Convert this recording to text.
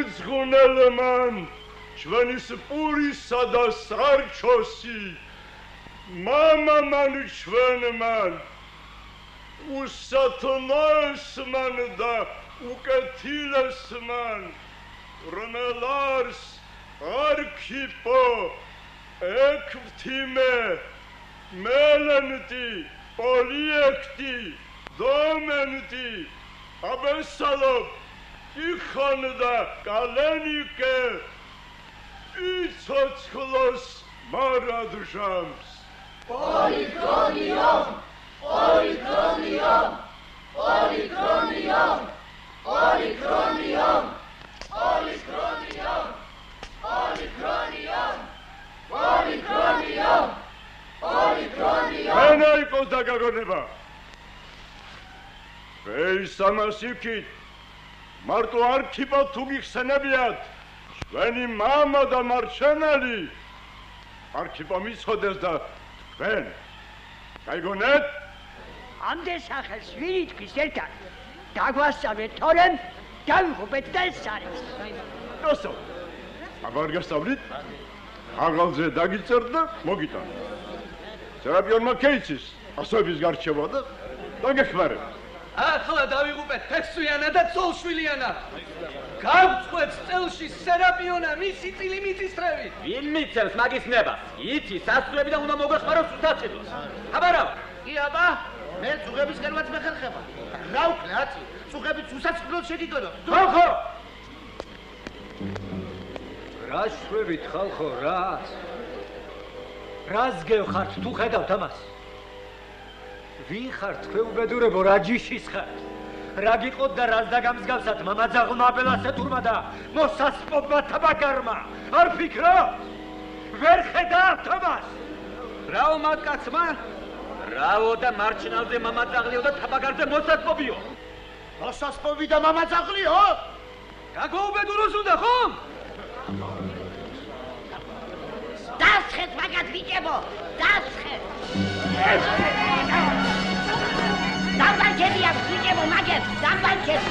უძღუნელმან ჩვენის პურისა და სარჩოსი მამამან ჩვენმან უსათნოესმან და უკეთილესმან რომელარს არქიპო ექვთიმე მელენტი პოლიექტი დომენტი აბესალო იხან და კალენიკე იცოცხლოს მარადჟამს პოლიგრონიომ პოლიგრონიომ პოლიგრონიომ პოლიგრონიომ პოლიგრონიომ პოლიგრონიომ პოლიგრონიომ პოლიგრონიომ ენა იყოს დაგაგონება ეს ამას იქით მარტო არქიპო თუ გიხსენებიათ ჩვენი მამა და მარჩენელი არქიპო მიცოდეს და თქვენ გაიგონეთ ამდენ სახელს ვინი თქვის ერთად დაგვასწავლეთ თორემ დავიღუპეთ და ეს არის ნოსო აბარ გასწავლით აღალზე დაგიწერთ და მოგიტან სერაპიონმა ქეიცის ასოების გარჩევა და დაგეხმარებთ ახლა დავიღუპეთ თესვიანა და ცოლშვილიანა გავწყვეტ წელში სერაპიონა მისი წილი მიწისრევით ვინ მიცემს მაგის ნებას იცი სასწრები და უნდა მოგეხმაროს უსაჭიდოს აბარავ კი აბა მე წუღების ხელმაც მეხერხება რა ვქნა აცი წუღებით უსაწყლოდ შეგიგონო ხალხო რა შვებით ხალხო რას გევხართ თუ ხედავთ ამას ვინ ხართ ქვეუბედურებო რა ჯიშის ხართ რა გიყოთ და რას დაგამსგავსათ მამაძაღლმა აბელასეთურმა და მოსასპობმა თაბაგარმა არ ფიქრობთ ვერ ხედავთ ამას რაო მათკაცმა რაო და მარჩნალზე მამაძაღლიო და თაბაგარზე მოსასპობიო მოსასპობი და მამაძაღლიო გაგოუბედუროს უნდა ხომ დასხეთ მაგათ ბიჭებო დასხეთ დამბალჩებია ბიჭებო მაგეთ დამბალჩები